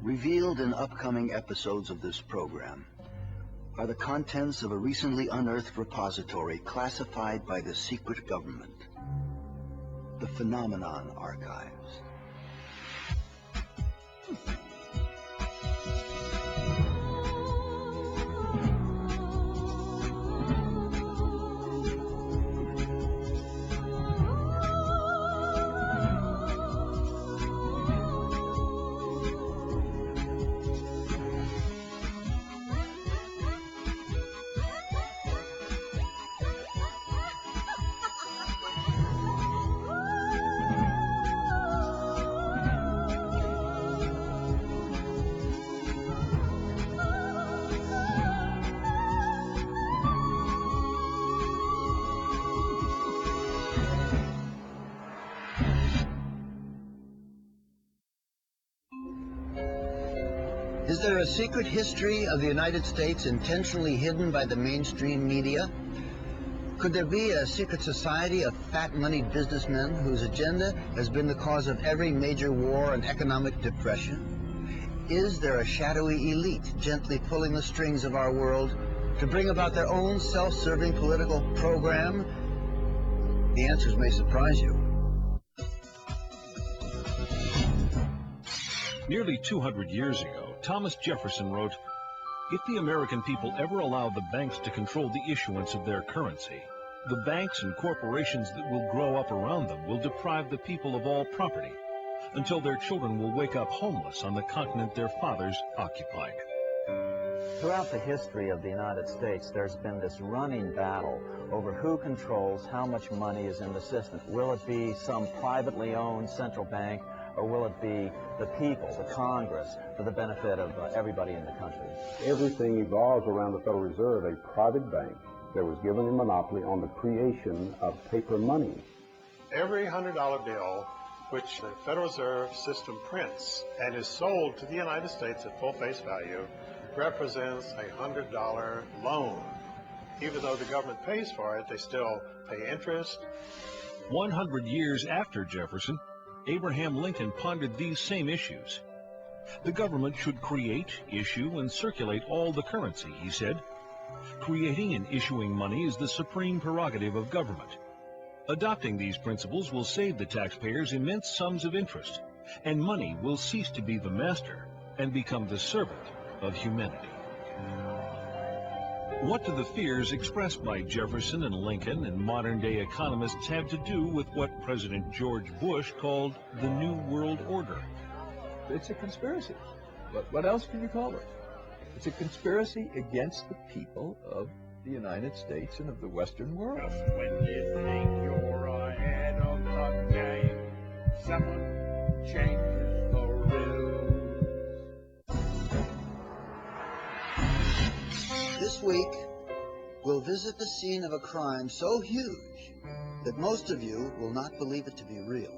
Revealed in upcoming episodes of this program are the contents of a recently unearthed repository classified by the secret government, the Phenomenon Archives. Is there a secret history of the United States intentionally hidden by the mainstream media? Could there be a secret society of fat-moneyed businessmen whose agenda has been the cause of every major war and economic depression? Is there a shadowy elite gently pulling the strings of our world to bring about their own self-serving political program? The answers may surprise you. Nearly 200 years ago, Thomas Jefferson wrote, "If the American people ever allow the banks to control the issuance of their currency, the banks and corporations that will grow up around them will deprive the people of all property, until their children will wake up homeless on the continent their fathers occupied." Throughout the history of the United States, there's been this running battle over who controls how much money is in the system. Will it be some privately owned central bank, or will it be the people, the Congress, for the benefit of everybody in the country? Everything evolves around the Federal Reserve, a private bank that was given a monopoly on the creation of paper money. Every $100 bill which the Federal Reserve System prints and is sold to the United States at full face value represents a $100 loan. Even though the government pays for it, they still pay interest. 100 years after Jefferson, Abraham Lincoln pondered these same issues. The government should create, issue, and circulate all the currency, he said. Creating and issuing money is the supreme prerogative of government. Adopting these principles will save the taxpayers immense sums of interest, and money will cease to be the master and become the servant of humanity. What do the fears expressed by Jefferson and Lincoln and modern-day economists have to do with what President George Bush called the New World Order? It's a conspiracy. What else can you call it? It's a conspiracy against the people of the United States and of the Western world. Just when you think you're ahead of the game, someone changes the rules. This week, we'll visit the scene of a crime so huge that most of you will not believe it to be real,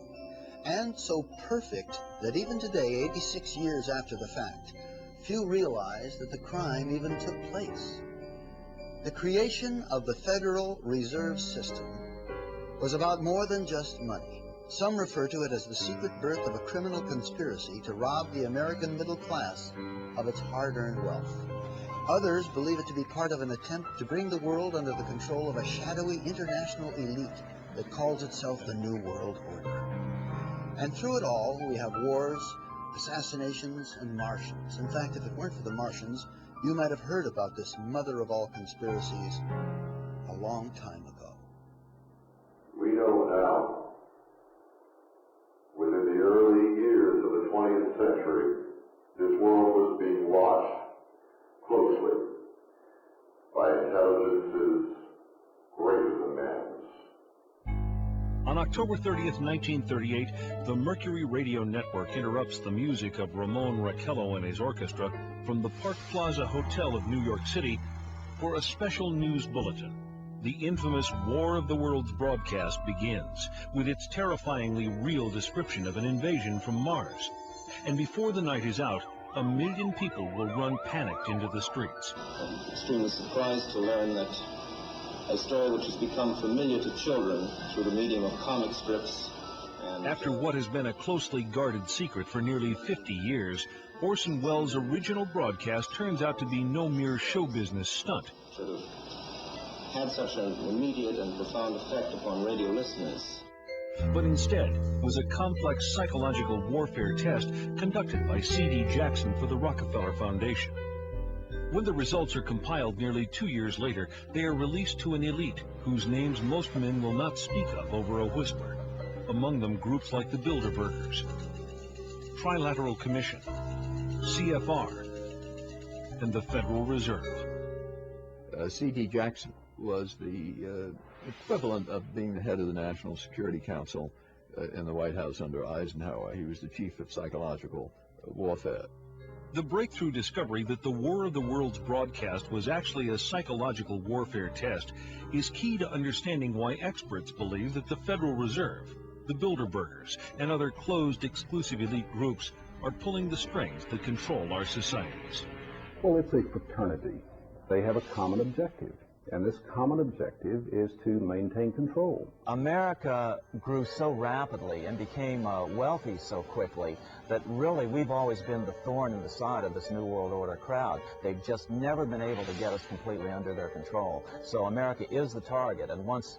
and so perfect that even today, 86 years after the fact, few realize that the crime even took place. The creation of the Federal Reserve System was about more than just money. Some refer to it as the secret birth of a criminal conspiracy to rob the American middle class of its hard-earned wealth. Others believe it to be part of an attempt to bring the world under the control of a shadowy international elite that calls itself the New World Order. And through it all, we have wars, assassinations, and Martians. In fact, if it weren't for the Martians, you might have heard about this mother of all conspiracies a long time ago. We know now, within the early years of the 20th century, this world was being watched closely by intelligences greater than man's. On October 30th, 1938, the Mercury Radio Network interrupts the music of Ramon Raquello and his orchestra from the Park Plaza Hotel of New York City for a special news bulletin. The infamous War of the Worlds broadcast begins with its terrifyingly real description of an invasion from Mars. And before the night is out, 1 million people will run panicked into the streets. I'm extremely surprised to learn that a story which has become familiar to children through the medium of comic strips. After what has been a closely guarded secret for nearly 50 years, Orson Welles' original broadcast turns out to be no mere show business stunt. Should have had such an immediate and profound effect upon radio listeners. But instead was a complex psychological warfare test conducted by C.D. Jackson for the Rockefeller Foundation. When the results are compiled nearly 2 years later, they are released to an elite whose names most men will not speak of over a whisper. Among them groups like the Bilderbergers, Trilateral Commission, CFR, and the Federal Reserve. C.D. Jackson was the equivalent of being the head of the National Security Council in the White House under Eisenhower. He was the chief of psychological warfare. The breakthrough discovery that the War of the Worlds broadcast was actually a psychological warfare test is key to understanding why experts believe that the Federal Reserve, the Bilderbergers, and other closed exclusive elite groups are pulling the strings that control our societies. Well, it's a fraternity. They have a common objective, and this common objective is to maintain control. America grew so rapidly and became wealthy so quickly that really we've always been the thorn in the side of this New World Order crowd. They've just never been able to get us completely under their control. So America is the target, and once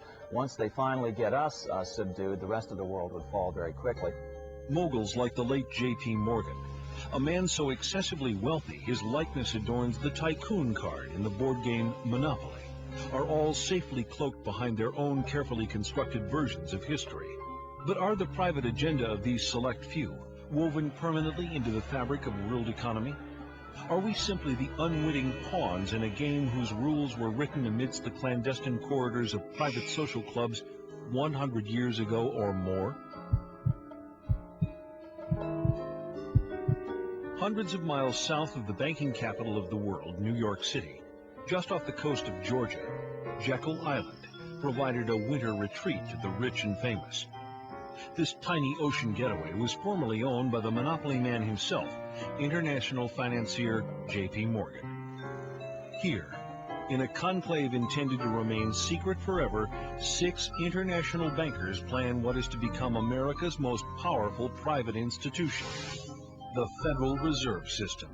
they finally get us subdued, the rest of the world would fall very quickly. Moguls like the late J.P. Morgan, a man so excessively wealthy his likeness adorns the tycoon card in the board game Monopoly, are all safely cloaked behind their own carefully constructed versions of history. But are the private agenda of these select few woven permanently into the fabric of world economy? Are we simply the unwitting pawns in a game whose rules were written amidst the clandestine corridors of private social clubs 100 years ago or more? Hundreds of miles south of the banking capital of the world, New York City, just off the coast of Georgia, Jekyll Island provided a winter retreat to the rich and famous. This tiny ocean getaway was formerly owned by the monopoly man himself, international financier J.P. Morgan. Here, in a conclave intended to remain secret forever, 6 international bankers plan what is to become America's most powerful private institution, the Federal Reserve System.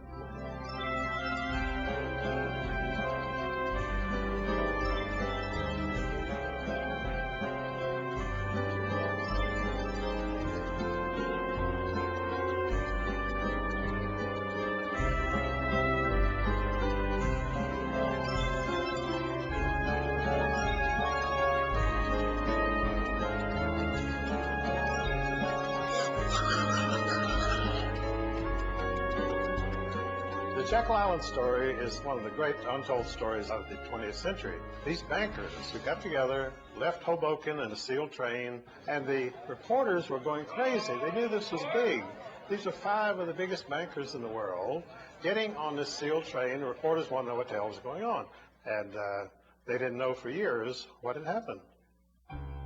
The Jekyll Island story is one of the great untold stories of the 20th century. These bankers who got together, left Hoboken in a sealed train, and the reporters were going crazy. They knew this was big. These are 5 of the biggest bankers in the world getting on this sealed train. The reporters want to know what the hell was going on. And they didn't know for years what had happened.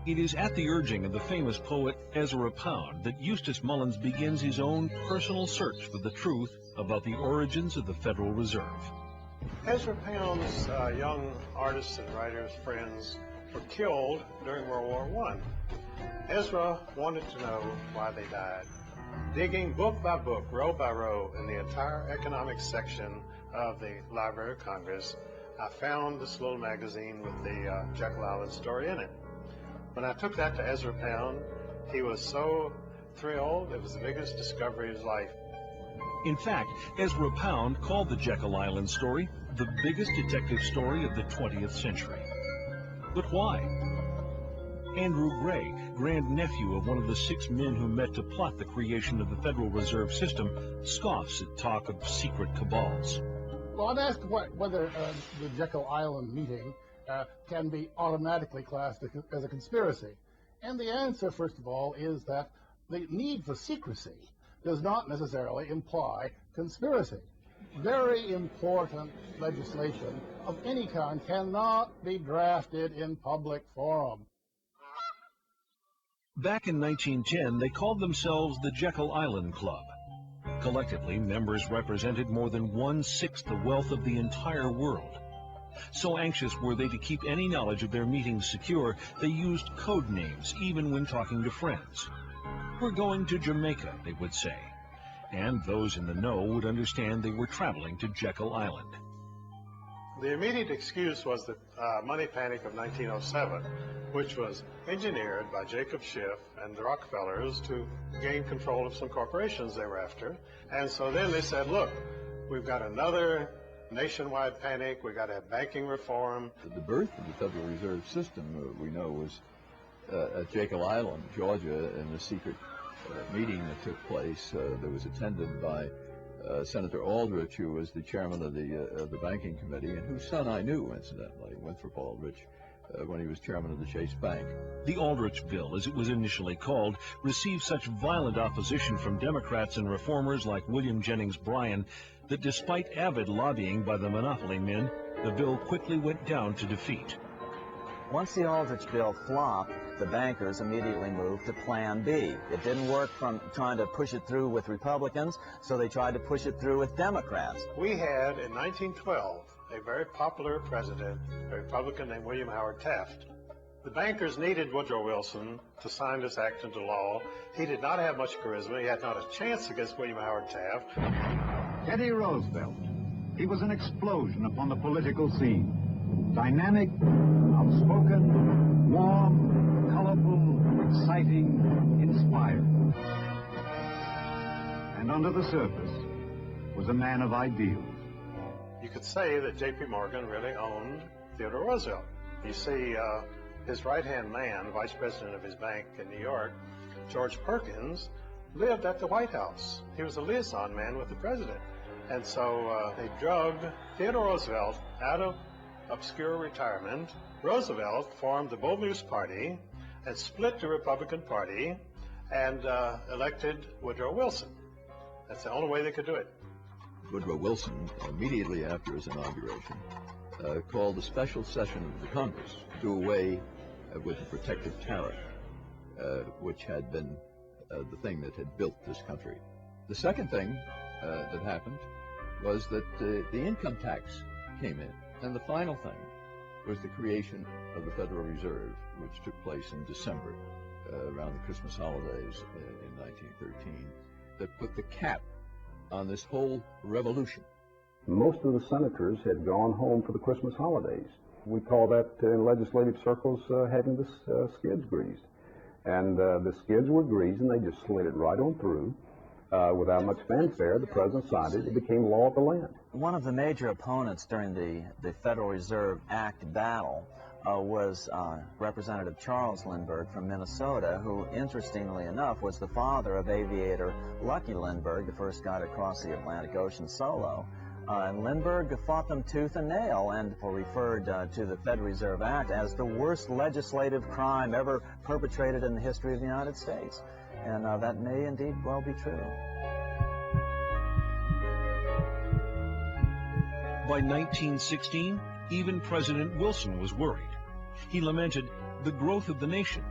It is at the urging of the famous poet Ezra Pound that Eustace Mullins begins his own personal search for the truth about the origins of the Federal Reserve. Ezra Pound's young artists and writers, friends, were killed during World War I. Ezra wanted to know why they died. Digging book by book, row by row, in the entire economics section of the Library of Congress, I found this little magazine with the Jekyll Island story in it. When I took that to Ezra Pound, he was so thrilled. It was the biggest discovery of his life. In fact, Ezra Pound called the Jekyll Island story the biggest detective story of the 20th century. But why? Andrew Gray, grandnephew of one of the 6 men who met to plot the creation of the Federal Reserve System, scoffs at talk of secret cabals. Well, I'm asked whether the Jekyll Island meeting can be automatically classed as a conspiracy. And the answer, first of all, is that the need for secrecy does not necessarily imply conspiracy. Very important legislation of any kind cannot be drafted in public forum. Back in 1910, they called themselves the Jekyll Island Club. Collectively, members represented more than 1/6 the wealth of the entire world. So anxious were they to keep any knowledge of their meetings secure, they used code names even when talking to friends. "We're going to Jamaica," they would say. and those in the know would understand they were traveling to Jekyll Island. The immediate excuse was the money panic of 1907, which was engineered by Jacob Schiff and the Rockefellers to gain control of some corporations they were after. And so then they said, look, we've got another nationwide panic, we've got to have banking reform. The birth of the Federal Reserve System, we know, was at Jekyll Island, Georgia, in a secret meeting that took place that was attended by Senator Aldrich, who was the chairman of the banking committee, and whose son I knew, incidentally, Winthrop Aldrich, when he was chairman of the Chase Bank. The Aldrich Bill, as it was initially called, received such violent opposition from Democrats and reformers like William Jennings Bryan that despite avid lobbying by the monopoly men, the bill quickly went down to defeat. Once the Aldrich Bill flopped, the bankers immediately moved to Plan B. It didn't work from trying to push it through with Republicans, so they tried to push it through with Democrats. We had, in 1912, a very popular president, a Republican named William Howard Taft. The bankers needed Woodrow Wilson to sign this act into law. He did not have much charisma. He had not a chance against William Howard Taft. Teddy Roosevelt. He was an explosion upon the political scene. Dynamic, outspoken, warm, colorful, exciting, inspired. And under the surface was a man of ideals. You could say that J.P. Morgan really owned Theodore Roosevelt. You see, his right-hand man, vice president of his bank in New York, George Perkins, lived at the White House. He was a liaison man with the president. And so they drugged Theodore Roosevelt out of obscure retirement. Roosevelt formed the Bull Moose Party and split the Republican Party and elected Woodrow Wilson. That's the only way they could do it. Woodrow Wilson, immediately after his inauguration, called a special session of the Congress to do away with the protective tariff, which had been the thing that had built this country. The second thing that happened was that the income tax came in. And the final thing was the creation of the Federal Reserve, which took place in December, around the Christmas holidays in 1913, that put the cap on this whole revolution. Most of the senators had gone home for the Christmas holidays. We call that in legislative circles having the skids greased. And the skids were greased, and they just slid it right on through. Without much fanfare, the president signed it. It became law of the land. One of the major opponents during the Federal Reserve Act battle was Representative Charles Lindbergh from Minnesota, who, interestingly enough, was the father of aviator Lucky Lindbergh, the first guy to cross the Atlantic Ocean solo. And Lindbergh fought them tooth and nail and referred to the Federal Reserve Act as the worst legislative crime ever perpetrated in the history of the United States. And that may indeed well be true. By 1916, even President Wilson was worried. He lamented, "The growth of the nation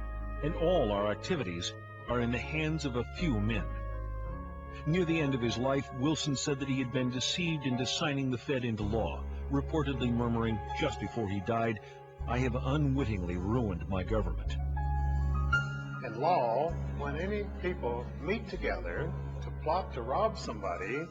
and all our activities are in the hands of a few men." Near the end of his life, Wilson said that he had been deceived into signing the Fed into law, reportedly murmuring just before he died, "I have unwittingly ruined my government." In law, when any people meet together to plot to rob somebody,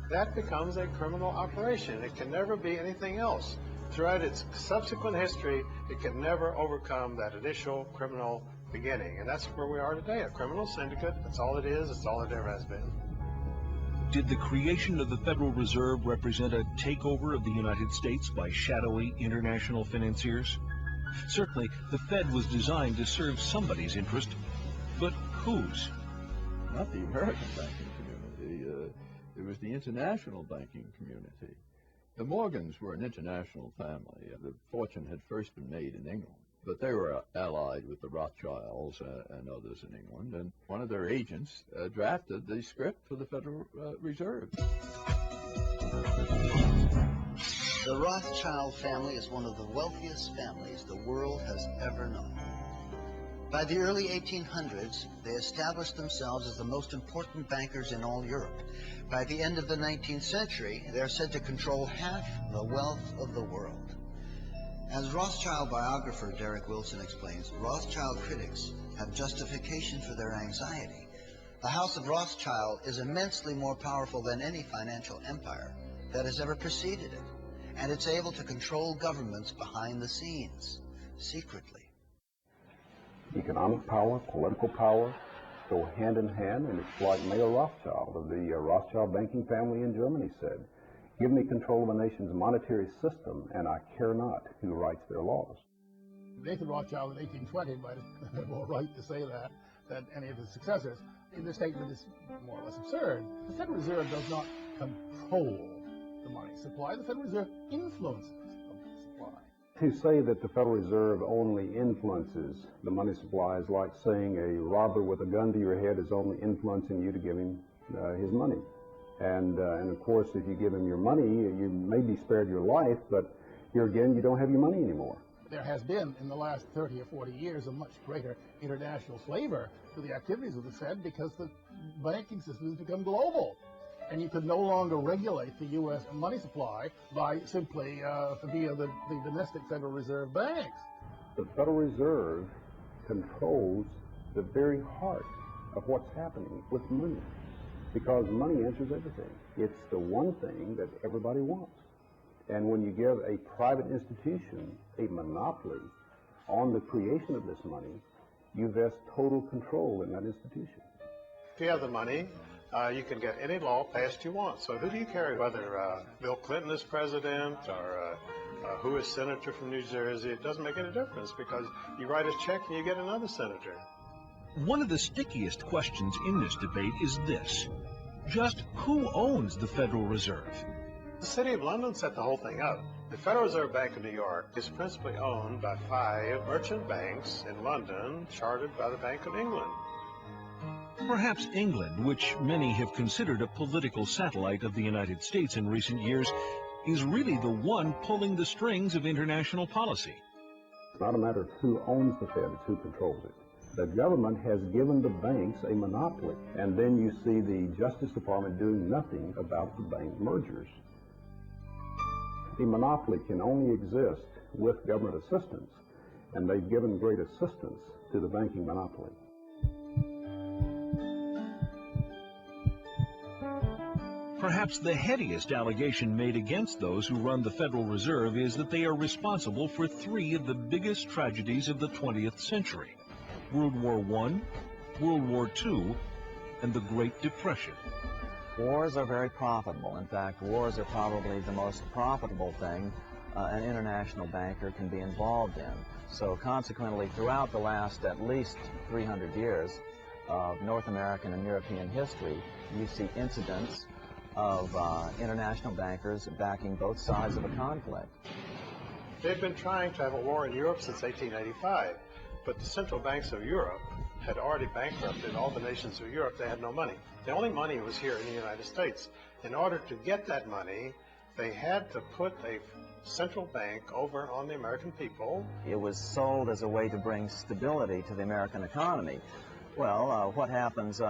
that becomes a criminal operation. It can never be anything else. Throughout its subsequent history, it can never overcome that initial criminal beginning. And that's where we are today, a criminal syndicate. That's all it is. It's all it ever has been. Did the creation of the Federal Reserve represent a takeover of the United States by shadowy international financiers? Certainly, the Fed was designed to serve somebody's interest, but whose? Not the American banking community. It was the international banking community. The Morgans were an international family. The fortune had first been made in England, but they were allied with the Rothschilds and others in England, and one of their agents drafted the script for the Federal Reserve. The Rothschild family is one of the wealthiest families the world has ever known. By the early 1800s, they established themselves as the most important bankers in all Europe. By the end of the 19th century, they are said to control half the wealth of the world. As Rothschild biographer Derek Wilson explains, Rothschild critics have justification for their anxiety. The House of Rothschild is immensely more powerful than any financial empire that has ever preceded it, and it's able to control governments behind the scenes, secretly. Economic power, political power go hand in hand, and it's like Mayor Rothschild of the Rothschild banking family in Germany said, "Give me control of a nation's monetary system, and I care not who writes their laws." Nathan Rothschild in 1820 might have had more right to say that than any of his successors. The statement is more or less absurd. The Federal Reserve does not control the money supply. The Federal Reserve influences the money supply. To say that the Federal Reserve only influences the money supply is like saying a robber with a gun to your head is only influencing you to give him his money. And of course, if you give him your money, you may be spared your life, but here again, you don't have your money anymore. There has been, in the last 30 or 40 years, a much greater international flavor to the activities of the Fed because the banking system has become global. And you could no longer regulate the U.S. money supply by simply via the domestic Federal Reserve banks. The Federal Reserve controls the very heart of what's happening with money, because money answers everything. It's the one thing that everybody wants. And when you give a private institution a monopoly on the creation of this money, you vest total control in that institution. If you have the money, you can get any law passed you want. So who do you care whether Bill Clinton is president or who is senator from New Jersey? It doesn't make any difference because you write a check and you get another senator. One of the stickiest questions in this debate is this: just who owns the Federal Reserve? The City of London set the whole thing up. The Federal Reserve Bank of New York is principally owned by 5 merchant banks in London, chartered by the Bank of England. Perhaps England, which many have considered a political satellite of the United States in recent years, is really the one pulling the strings of international policy. It's not a matter of who owns the Fed, it's who controls it. The government has given the banks a monopoly, and then you see the Justice Department doing nothing about the bank mergers. The monopoly can only exist with government assistance, and they've given great assistance to the banking monopoly. Perhaps the headiest allegation made against those who run the Federal Reserve is that they are responsible for 3 of the biggest tragedies of the 20th century: World War I, World War II, and the Great Depression. Wars are very profitable. In fact, wars are probably the most profitable thing an international banker can be involved in. So consequently, throughout the last at least 300 years of North American and European history, you see incidents of international bankers backing both sides of a conflict. They've been trying to have a war in Europe since 1885, but the central banks of Europe had already bankrupted all the nations of Europe. They had no money. The only money was here in the United States. In order to get that money, they had to put a central bank over on the American people. It was sold as a way to bring stability to the American economy. Well, what happens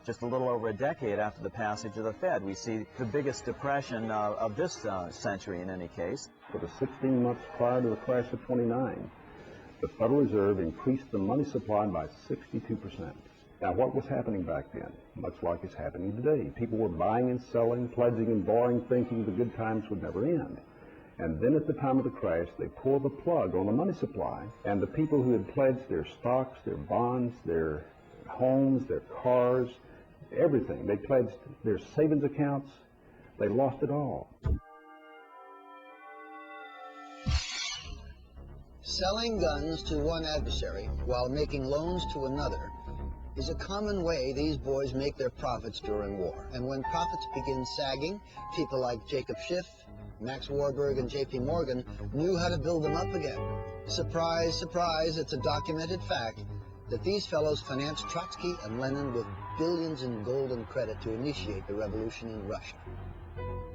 just a little over a decade after the passage of the Fed? We see the biggest depression of this century in any case. For the 16 months prior to the crash of '29, the Federal Reserve increased the money supply by 62%. Now, what was happening back then? Much like it's happening today. People were buying and selling, pledging and borrowing, thinking the good times would never end. And then at the time of the crash, they pulled the plug on the money supply, and the people who had pledged their stocks, their bonds, their homes, their cars, everything, they pledged their savings accounts, they lost it all. Selling guns to one adversary while making loans to another is a common way these boys make their profits during war. And when profits begin sagging, people like Jacob Schiff, Max Warburg, and J.P. Morgan knew how to build them up again. Surprise, surprise, it's a documented fact that these fellows financed Trotsky and Lenin with billions in golden credit to initiate the revolution in Russia.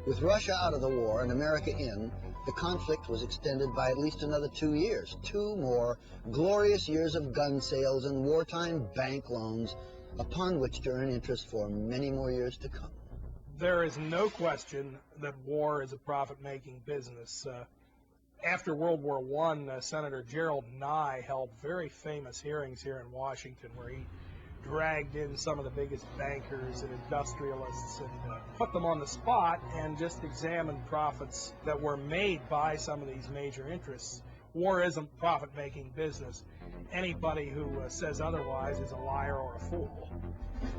With Russia out of the war and America in, the conflict was extended by at least another 2 years. 2 more glorious years of gun sales and wartime bank loans, upon which to earn interest for many more years to come. There is no question that war is a profit-making business. After World War I, Senator Gerald Nye held very famous hearings here in Washington where he dragged in some of the biggest bankers and industrialists and put them on the spot and just examined profits that were made by some of these major interests. War isn't profit-making business. Anybody who says otherwise is a liar or a fool.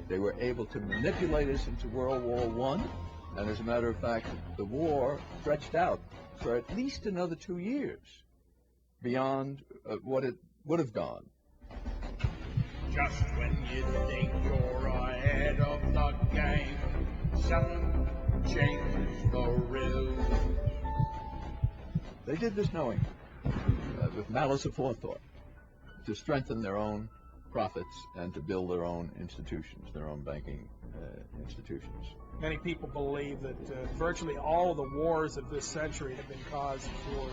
They were able to manipulate us into World War I, and as a matter of fact, the war stretched out for at least another 2 years beyond what it would have gone. Just when you think you're ahead of the game, someone changes the rules. They did this knowing, with malice aforethought, to strengthen their own profits and to build their own institutions, their own banking institutions. Many people believe that virtually all of the wars of this century have been caused for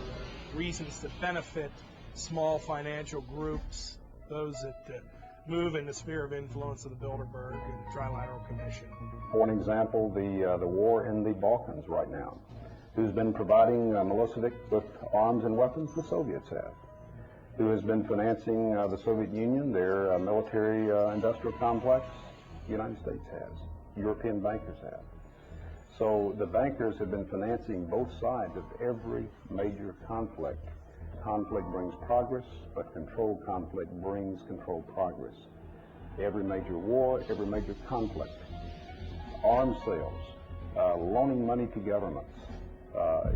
reasons that benefit small financial groups, those that move in the sphere of influence of the Bilderberg and Trilateral Commission. For an example, the war in the Balkans right now. Who's been providing Milosevic with arms and weapons? The Soviets have. Who has been financing the Soviet Union, their military industrial complex? The United States has. European bankers have. So the bankers have been financing both sides of every major conflict. Conflict brings progress, but controlled conflict brings controlled progress. Every major war, every major conflict, arms sales, loaning money to governments.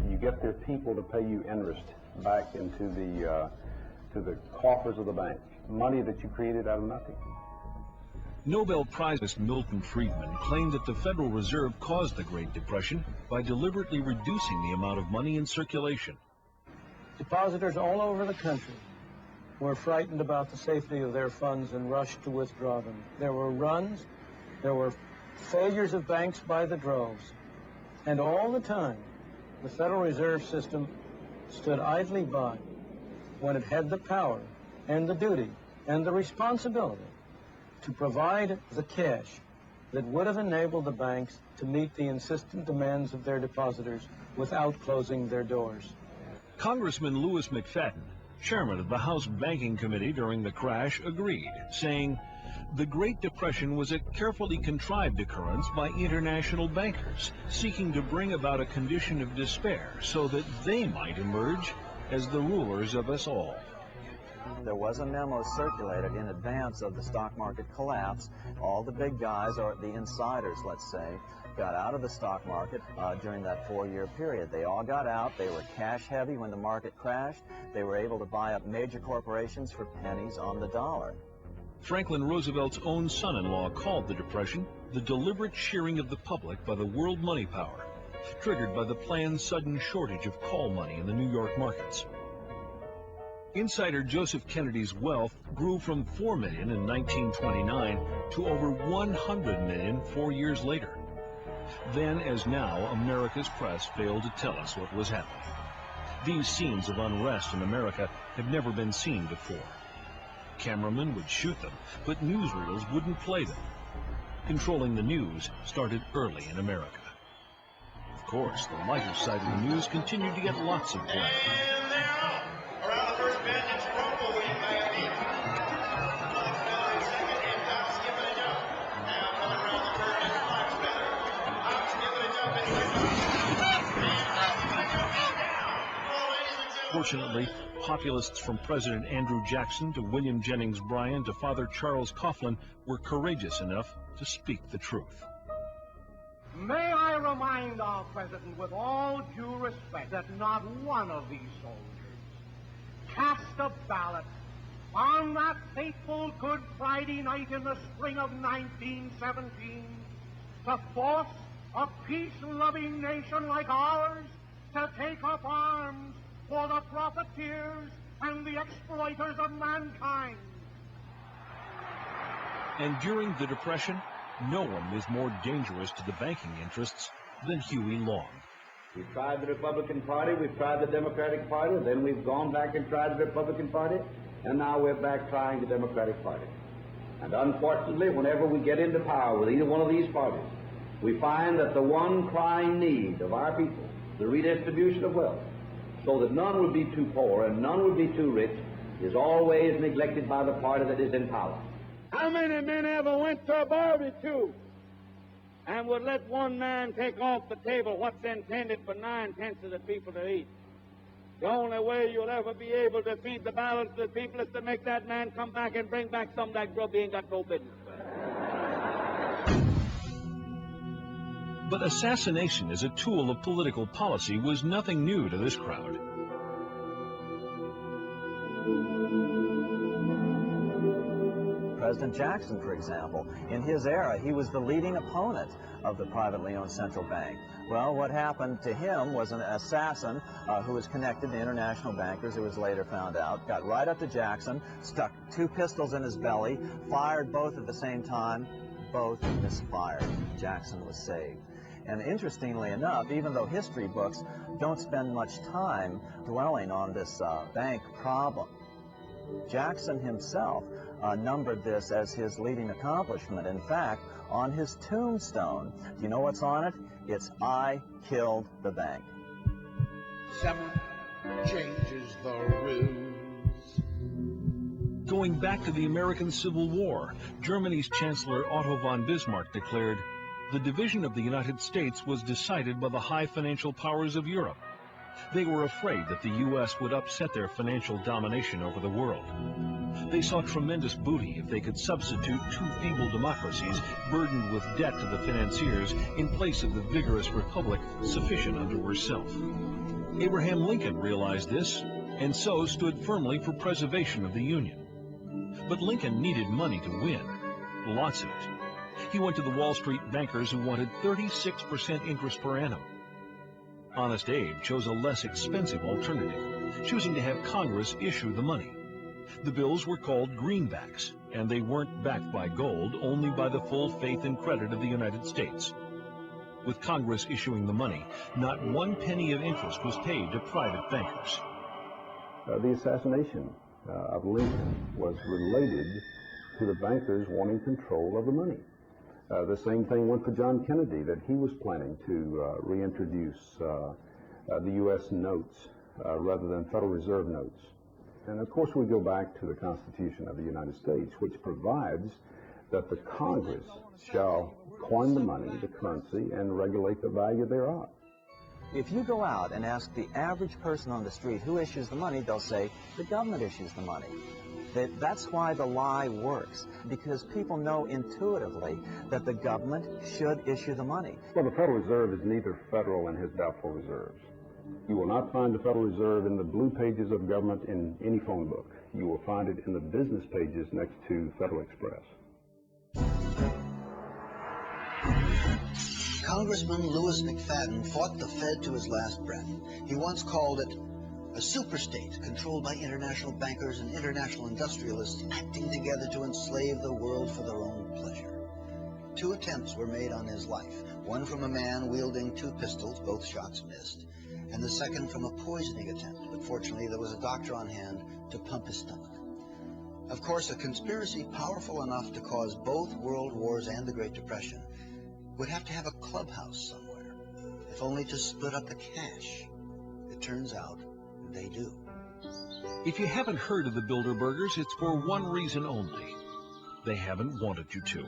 You get their people to pay you interest back into the coffers of the bank, money that you created out of nothing. Nobel Prize Milton Friedman claimed that the Federal Reserve caused the Great Depression by deliberately reducing the amount of money in circulation. Depositors all over the country were frightened about the safety of their funds and rushed to withdraw them. There were runs, there were failures of banks by the droves, and all the time the Federal Reserve System stood idly by when it had the power and the duty and the responsibility to provide the cash that would have enabled the banks to meet the insistent demands of their depositors without closing their doors. Congressman Louis McFadden, chairman of the House Banking Committee during the crash, agreed, saying, "The Great Depression was a carefully contrived occurrence by international bankers seeking to bring about a condition of despair so that they might emerge as the rulers of us all." There was a memo circulated in advance of the stock market collapse. All the big guys, or the insiders, let's say, got out of the stock market during that 4-year period. They all got out. They were cash heavy when the market crashed. They were able to buy up major corporations for pennies on the dollar. Franklin Roosevelt's own son-in-law called the Depression the deliberate shearing of the public by the world money power, triggered by the planned sudden shortage of call money in the New York markets. Insider Joseph Kennedy's wealth grew from $4 million in 1929 to over $100 million 4 years later. Then, as now, America's press failed to tell us what was happening. These scenes of unrest in America have never been seen before. Cameramen would shoot them, but newsreels wouldn't play them. Controlling the news started early in America. Of course, the lighter side of the news continued to get lots of play. And they're off. Around the first bend, it's Rumble, William Maggie. Second, and House giving it up. Now coming around the turn is Fox Feather. House giving it up in second. And House giving it up and down. Well, ladies and gentlemen. Fortunately, populists from President Andrew Jackson to William Jennings Bryan to Father Charles Coughlin were courageous enough to speak the truth. May I remind our President with all due respect that not one of these soldiers cast a ballot on that fateful Good Friday night in the spring of 1917 to force a peace-loving nation like ours to take up arms for the profiteers and the exploiters of mankind. And during the Depression, no one was more dangerous to the banking interests than Huey Long. We've tried the Republican Party, we've tried the Democratic Party, then we've gone back and tried the Republican Party, and now we're back trying the Democratic Party. And unfortunately, whenever we get into power with either one of these parties, we find that the one crying need of our people, the redistribution of wealth, so that none would be too poor and none would be too rich, is always neglected by the party that is in power. How many men ever went to a barbecue and would let one man take off the table what's intended for 9/10 of the people to eat? The only way you'll ever be able to feed the balance of the people is to make that man come back and bring back some of that grub he ain't got no business with. But assassination as a tool of political policy was nothing new to this crowd. President Jackson, for example, in his era, he was the leading opponent of the privately owned central bank. Well, what happened to him was an assassin who was connected to international bankers, it was later found out, got right up to Jackson, stuck 2 pistols in his belly, fired both at the same time, both misfired. Jackson was saved. And interestingly enough, even though history books don't spend much time dwelling on this bank problem, Jackson himself numbered this as his leading accomplishment. In fact, on his tombstone, do you know what's on it? It's, "I killed the bank." 7 changes the rules. Going back to the American Civil War, Germany's Chancellor Otto von Bismarck declared, "The division of the United States was decided by the high financial powers of Europe." They were afraid that the U.S. would upset their financial domination over the world. They saw tremendous booty if they could substitute 2 feeble democracies burdened with debt to the financiers in place of the vigorous republic sufficient unto herself. Abraham Lincoln realized this, and so stood firmly for preservation of the Union. But Lincoln needed money to win, lots of it. He went to the Wall Street bankers who wanted 36% interest per annum. Honest Abe chose a less expensive alternative, choosing to have Congress issue the money. The bills were called greenbacks, and they weren't backed by gold, only by the full faith and credit of the United States. With Congress issuing the money, not 1 penny of interest was paid to private bankers. The assassination of Lincoln was related to the bankers wanting control of the money. The same thing went for John Kennedy, that he was planning to reintroduce the U.S. notes rather than Federal Reserve notes. And of course we go back to the Constitution of the United States, which provides that the Congress shall coin the money, the currency, and regulate the value thereof. If you go out and ask the average person on the street who issues the money, they'll say the government issues the money. That's why the lie works, because people know intuitively that the government should issue the money. Well, the Federal Reserve is neither federal in his doubtful reserves. You will not find the Federal Reserve in the blue pages of government in any phone book. You will find it in the business pages next to Federal Express. Congressman Louis McFadden fought the Fed to his last breath. He once called it a superstate controlled by international bankers and international industrialists acting together to enslave the world for their own pleasure. 2 attempts were made on his life, one from a man wielding 2 pistols, both shots missed, and the second from a poisoning attempt, but fortunately there was a doctor on hand to pump his stomach. Of course, a conspiracy powerful enough to cause both world wars and the Great Depression would have to have a clubhouse somewhere, if only to split up the cash. It turns out they do. If you haven't heard of the Bilderbergers, it's for one reason only. They haven't wanted you to.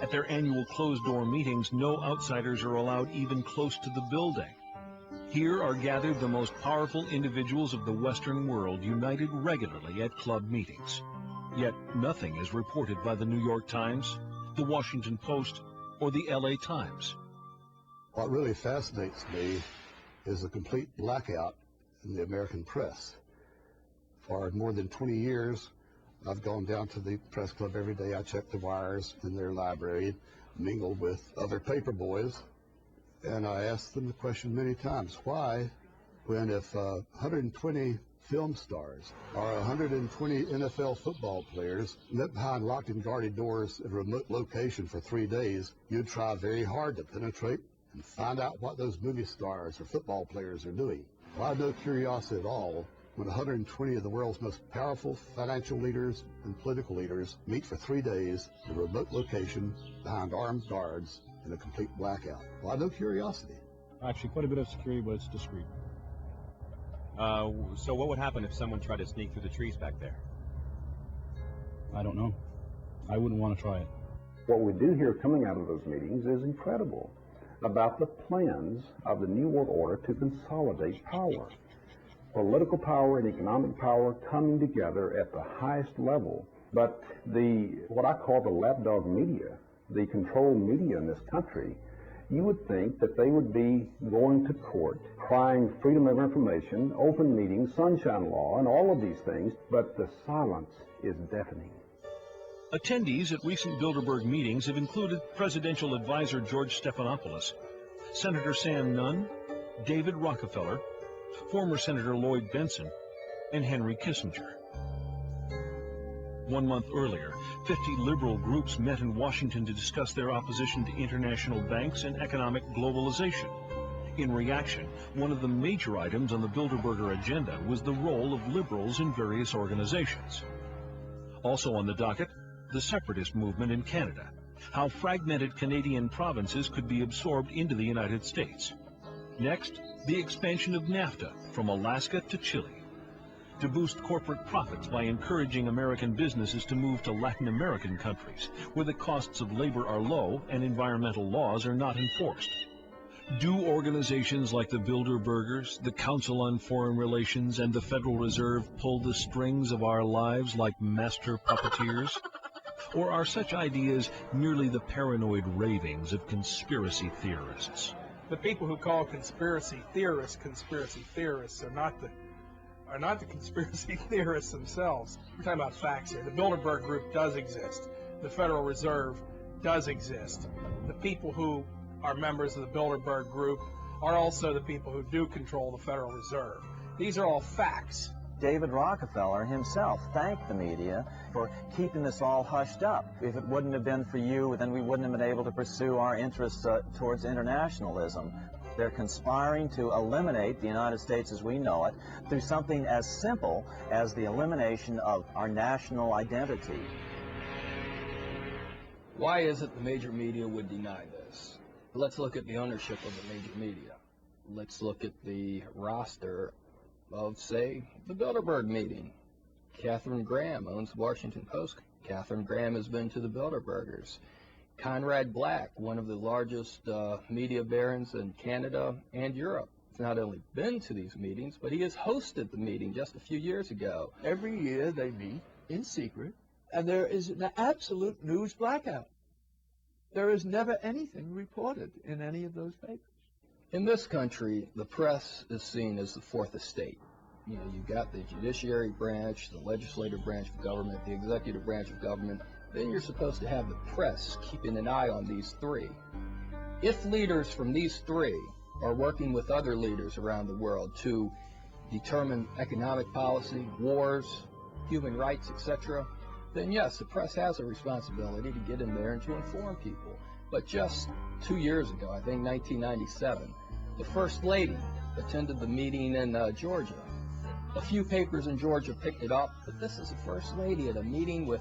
At their annual closed-door meetings, no outsiders are allowed even close to the building. Here are gathered the most powerful individuals of the Western world, united regularly at club meetings. Yet nothing is reported by the New York Times, the Washington Post, or the LA Times. What really fascinates me is the complete blackout in the American press. For more than 20 years, I've gone down to the press club every day. I check the wires in their library, mingle with other paper boys, and I asked them the question many times, why, when if 120 film stars or 120 NFL football players met behind locked and guarded doors at a remote location for 3 days, you'd try very hard to penetrate and find out what those movie stars or football players are doing. Well, I have no curiosity at all when 120 of the world's most powerful financial leaders and political leaders meet for 3 days in a remote location behind armed guards in a complete blackout. Well, I have no curiosity. Actually, quite a bit of security, but it's discreet. So what would happen if someone tried to sneak through the trees back there? I don't know. I wouldn't want to try it. What we do hear coming out of those meetings is incredible about the plans of the New World Order to consolidate power. Political power and economic power coming together at the highest level. But what I call the lapdog media, the controlled media in this country, you would think that they would be going to court, crying freedom of information, open meetings, sunshine law, and all of these things, but the silence is deafening. Attendees at recent Bilderberg meetings have included Presidential Advisor George Stephanopoulos, Senator Sam Nunn, David Rockefeller, former Senator Lloyd Bentsen, and Henry Kissinger. 1 month earlier, 50 liberal groups met in Washington to discuss their opposition to international banks and economic globalization. In reaction, one of the major items on the Bilderberger agenda was the role of liberals in various organizations. Also on the docket, the separatist movement in Canada, how fragmented Canadian provinces could be absorbed into the United States. Next, the expansion of NAFTA from Alaska to Chile, to boost corporate profits by encouraging American businesses to move to Latin American countries, where the costs of labor are low and environmental laws are not enforced. Do organizations like the Bilderbergers, the Council on Foreign Relations, and the Federal Reserve pull the strings of our lives like master puppeteers? Or are such ideas merely the paranoid ravings of conspiracy theorists? The people who call conspiracy theorists are not the conspiracy theorists themselves. We're talking about facts here. The Bilderberg Group does exist. The Federal Reserve does exist. The people who are members of the Bilderberg Group are also the people who do control the Federal Reserve. These are all facts. David Rockefeller himself thanked the media for keeping this all hushed up. If it wouldn't have been for you, then we wouldn't have been able to pursue our interests towards internationalism. They're conspiring to eliminate the United States as we know it through something as simple as the elimination of our national identity. Why is it the major media would deny this? Let's look at the ownership of the major media. Let's look at the roster of, say, the Bilderberg meeting. Katharine Graham owns the Washington Post. Katharine Graham has been to the Bilderbergers. Conrad Black, one of the largest media barons in Canada and Europe, has not only been to these meetings, but he has hosted the meeting just a few years ago. Every year they meet in secret, and there is an absolute news blackout. There is never anything reported in any of those papers. In this country, the press is seen as the fourth estate. You know, you've got the judiciary branch, the legislative branch of government, the executive branch of government. Then you're supposed to have the press keeping an eye on these three. If leaders from these three are working with other leaders around the world to determine economic policy, wars, human rights, etc., then yes, the press has a responsibility to get in there and to inform people. But just 2 years ago, I think 1997, the First Lady attended the meeting in Georgia. A few papers in Georgia picked it up, but this is the First Lady at a meeting with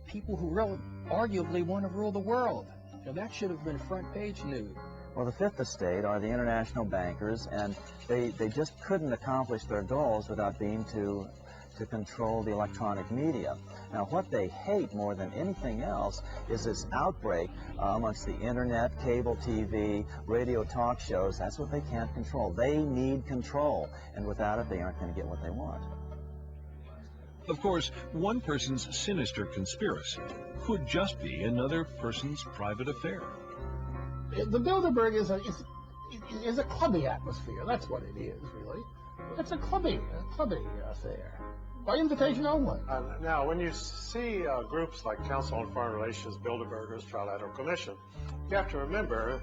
people who really arguably want to rule the world. Now, that should have been front page news. Well, the fifth estate are the international bankers, and they just couldn't accomplish their goals without being to control the electronic media. Now, what they hate more than anything else is this outbreak amongst the internet, cable TV, radio talk shows. That's what they can't control. They need control, and without it, they aren't going to get what they want. Of course, one person's sinister conspiracy could just be another person's private affair. The Bilderberg is a clubby atmosphere. That's what it is, really. It's a clubby affair. By invitation only. Now, when you see groups like Council on Foreign Relations, Bilderbergers, Trilateral Commission, you have to remember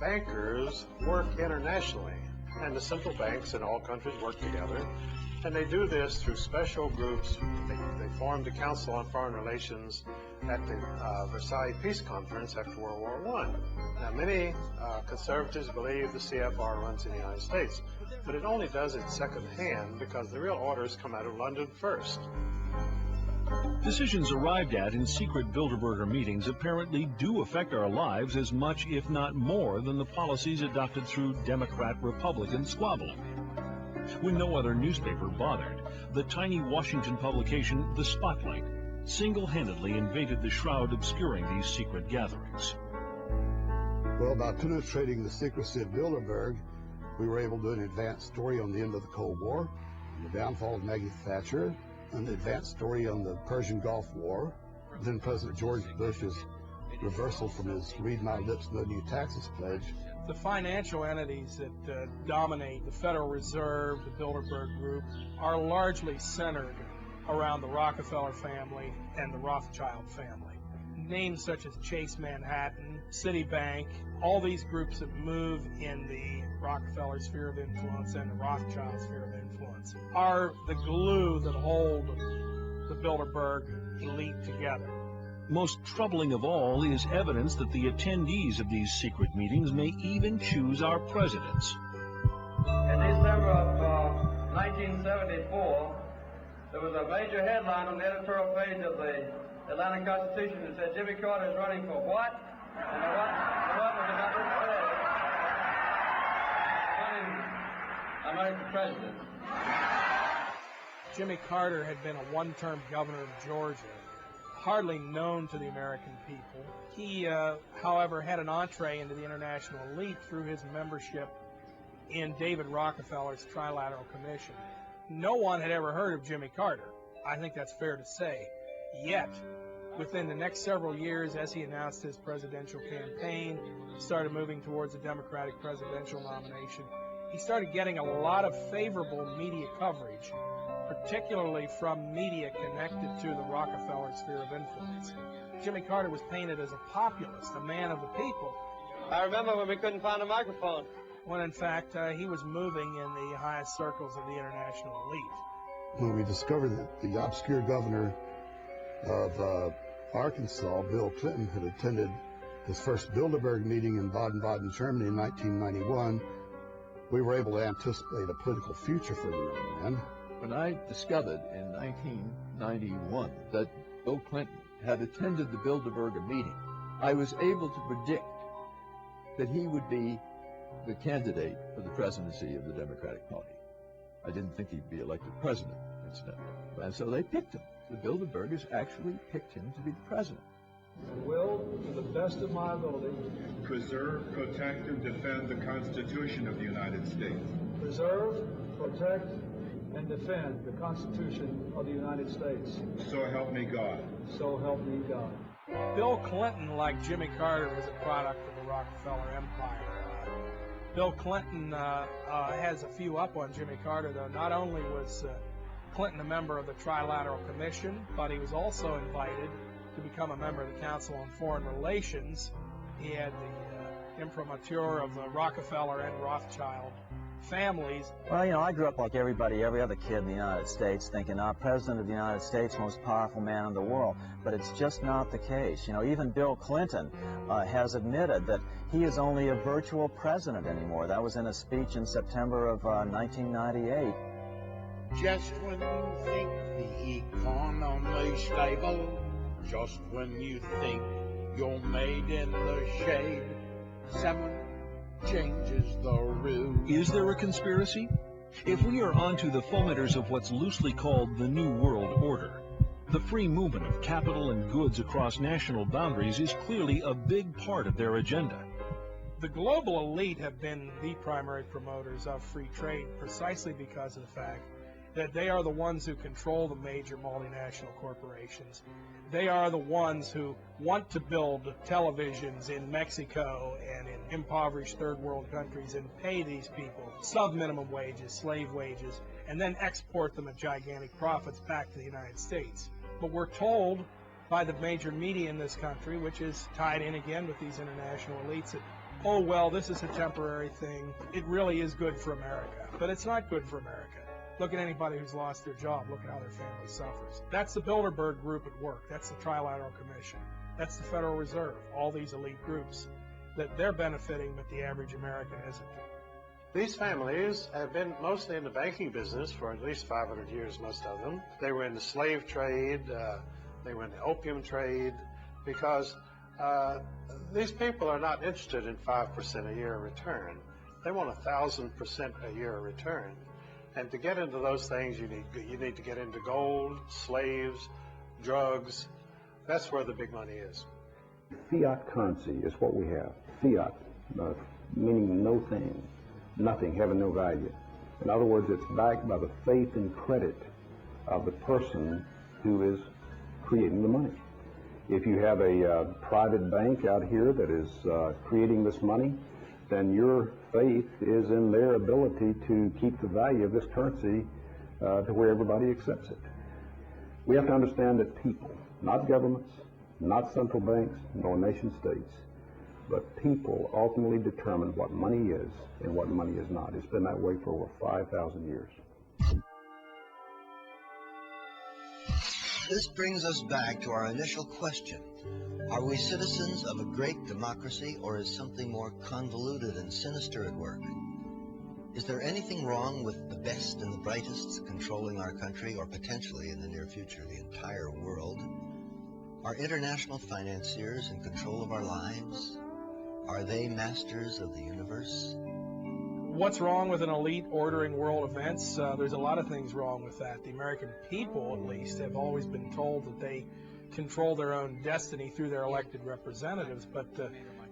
bankers work internationally, and the central banks in all countries work together, and they do this through special groups. They formed the Council on Foreign Relations at the Versailles Peace Conference after World War I. Now, many conservatives believe the CFR runs in the United States, but it only does it secondhand because the real orders come out of London first. Decisions arrived at in secret Bilderberger meetings apparently do affect our lives as much, if not more, than the policies adopted through Democrat-Republican squabbling. When no other newspaper bothered, the tiny Washington publication The Spotlight single-handedly invaded the shroud obscuring these secret gatherings. Well, by penetrating the secrecy of Bilderberg, we were able to do an advanced story on the end of the Cold War, the downfall of Maggie Thatcher, an advanced story on the Persian Gulf War, then President George Bush's reversal from his read my lips, no new taxes pledge. The financial entities that dominate the Federal Reserve, the Bilderberg Group, are largely centered around the Rockefeller family and the Rothschild family. Names such as Chase Manhattan, Citibank, all these groups that move in the Rockefeller sphere of influence and the Rothschild sphere of influence are the glue that hold the Bilderberg elite together. Most troubling of all is evidence that the attendees of these secret meetings may even choose our presidents. In December of 1974, there was a major headline on the editorial page of the Atlanta Constitution that said Jimmy Carter is running for what? And the what was about this American president. Jimmy Carter had been a one-term governor of Georgia, hardly known to the American people. He, however, had an entree into the international elite through his membership in David Rockefeller's Trilateral Commission. No one had ever heard of Jimmy Carter. I think that's fair to say. Yet, within the next several years, as he announced his presidential campaign, started moving towards a Democratic presidential nomination, he started getting a lot of favorable media coverage, particularly from media connected to the Rockefeller sphere of influence. Jimmy Carter was painted as a populist, a man of the people. I remember when we couldn't find a microphone. When in fact he was moving in the highest circles of the international elite. When we discovered that the obscure governor of Arkansas, Bill Clinton, had attended his first Bilderberg meeting in Baden-Baden, Germany in 1991, we were able to anticipate a political future for the young man. When I discovered in 1991 that Bill Clinton had attended the Bilderberg meeting, I was able to predict that he would be the candidate for the presidency of the Democratic Party. I didn't think he'd be elected president, incidentally. And so they picked him. The Bilderbergers actually picked him to be the president. I will, to the best of my ability, preserve, protect, and defend the Constitution of the United States. Preserve, protect, and defend the Constitution of the United States. So help me God. So help me God. Bill Clinton, like Jimmy Carter, was a product of the Rockefeller Empire. Bill Clinton has a few up on Jimmy Carter, though. Not only was Clinton a member of the Trilateral Commission, but he was also invited to become a member of the Council on Foreign Relations. He had the imprimatur of the Rockefeller and Rothschild families. Well, you know, I grew up like everybody, every other kid in the United States, thinking our president of the United States, most powerful man in the world. But it's just not the case. You know, even Bill Clinton has admitted that he is only a virtual president anymore. That was in a speech in September of 1998. Just when you think the economy's stable, just when you think you're made in the shade, someone changes the route. Is there a conspiracy? If we are onto the fomenters of what's loosely called the New World Order, the free movement of capital and goods across national boundaries is clearly a big part of their agenda. The global elite have been the primary promoters of free trade precisely because of the fact that they are the ones who control the major multinational corporations. They are the ones who want to build televisions in Mexico and in impoverished third world countries and pay these people sub-minimum wages, slave wages, and then export them at gigantic profits back to the United States. But we're told by the major media in this country, which is tied in again with these international elites, that, oh, well, this is a temporary thing. It really is good for America. But it's not good for America. Look at anybody who's lost their job. Look at how their family suffers. That's the Bilderberg Group at work. That's the Trilateral Commission. That's the Federal Reserve. All these elite groups that they're benefiting, but the average American isn't. These families have been mostly in the banking business for at least 500 years, most of them. They were in the slave trade. They were in the opium trade, because these people are not interested in 5% a year return. They want 1,000% a year return. And to get into those things, you need to get into gold, slaves, drugs. That's where the big money is. Fiat currency is what we have. Fiat, meaning no thing, nothing, having no value. In other words, it's backed by the faith and credit of the person who is creating the money. If you have a private bank out here that is creating this money, then your faith is in their ability to keep the value of this currency to where everybody accepts it. We have to understand that people, not governments, not central banks, nor nation states, but people ultimately determine what money is and what money is not. It's been that way for over 5,000 years. This brings us back to our initial question. Are we citizens of a great democracy, or is something more convoluted and sinister at work? Is there anything wrong with the best and the brightest controlling our country, or potentially in the near future the entire world? Are international financiers in control of our lives? Are they masters of the universe? What's wrong with an elite ordering world events? There's a lot of things wrong with that. The American people, at least, have always been told that they control their own destiny through their elected representatives. But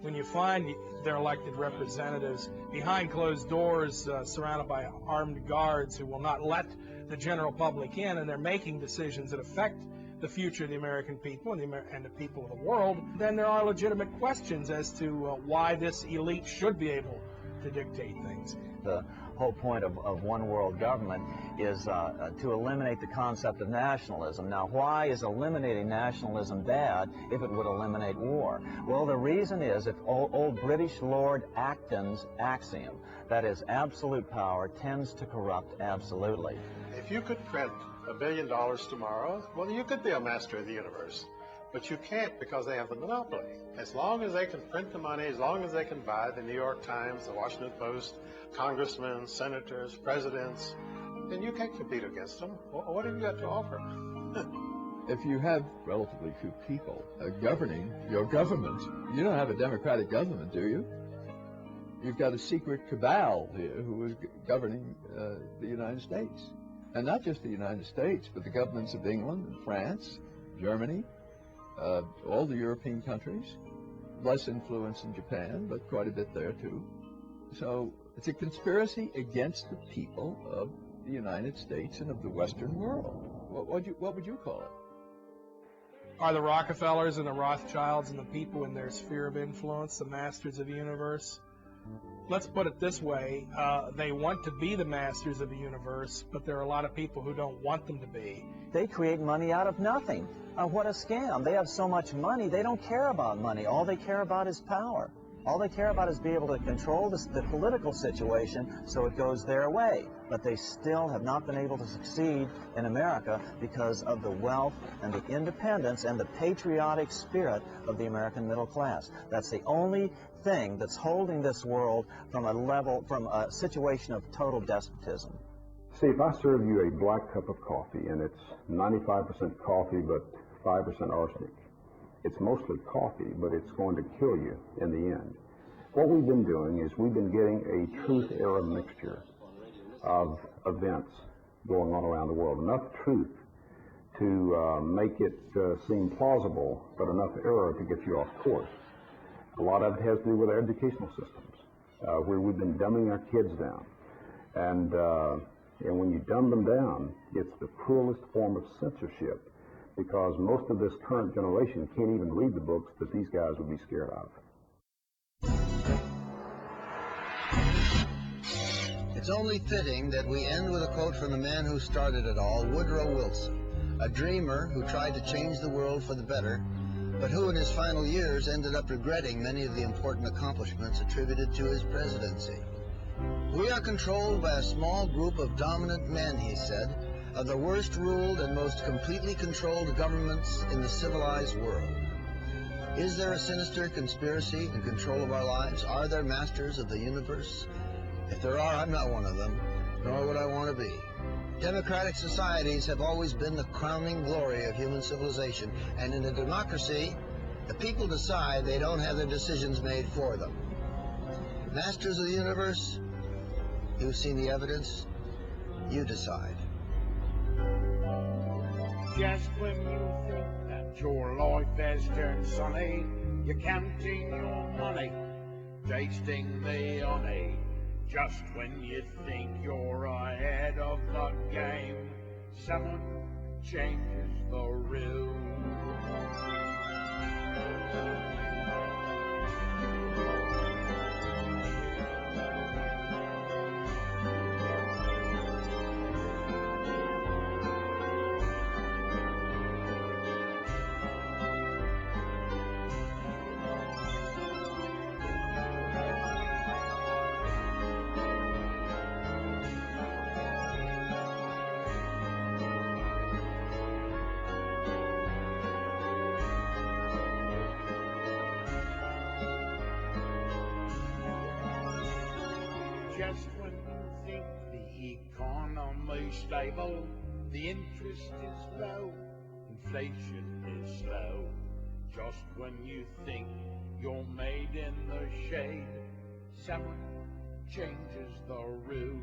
when you find their elected representatives behind closed doors, surrounded by armed guards who will not let the general public in, and they're making decisions that affect the future of the American people and the people of the world, then there are legitimate questions as to why this elite should be able to dictate things. The whole point of one world government is to eliminate the concept of nationalism. Now, why is eliminating nationalism bad if it would eliminate war? Well, the reason is, if old British Lord Acton's axiom, that is, absolute power tends to corrupt absolutely. If you could print $1 billion tomorrow, well, you could be a master of the universe. But you can't, because they have the monopoly. As long as they can print the money, as long as they can buy the New York Times, the Washington Post, congressmen, senators, presidents, then you can't compete against them. What have you got to offer? If you have relatively few people governing your government, you don't have a democratic government, do you? You've got a secret cabal here who is governing the United States. And not just the United States, but the governments of England and France, Germany, all the European countries, less influence in Japan, but quite a bit there too. So it's a conspiracy against the people of the United States and of the Western world. What would you call it? Are the Rockefellers and the Rothschilds and the people in their sphere of influence the masters of the universe? Let's put it this way, they want to be the masters of the universe, but there are a lot of people who don't want them to be. They create money out of nothing. What a scam. They have so much money, they don't care about money. All they care about is power. All they care about is being able to control the political situation so it goes their way. But they still have not been able to succeed in America because of the wealth and the independence and the patriotic spirit of the American middle class. That's the only thing that's holding this world from a situation of total despotism. See, if I serve you a black cup of coffee and it's 95% coffee but 5% arsenic, it's mostly coffee, but it's going to kill you in the end. What we've been doing is we've been getting a truth-error mixture of events going on around the world. Enough truth to make it seem plausible, but enough error to get you off course. A lot of it has to do with our educational systems, where we've been dumbing our kids down. And when you dumb them down, it's the cruelest form of censorship, because most of this current generation can't even read the books that these guys would be scared of. It's only fitting that we end with a quote from the man who started it all, Woodrow Wilson, a dreamer who tried to change the world for the better, but who in his final years ended up regretting many of the important accomplishments attributed to his presidency. We are controlled by a small group of dominant men, he said, of the worst ruled and most completely controlled governments in the civilized world. Is there a sinister conspiracy in control of our lives? Are there masters of the universe? If there are, I'm not one of them, nor would I want to be. Democratic societies have always been the crowning glory of human civilization, and in a democracy, the people decide. They don't have their decisions made for them. Masters of the universe, you've seen the evidence, you decide. Just when you think that your life has turned sunny, you're counting your money, tasting the honey. Just when you think you're ahead of the game, someone changes the rules. Just when you think the economy's stable, the interest is low, inflation is slow. Just when you think you're made in the shade, someone changes the rules.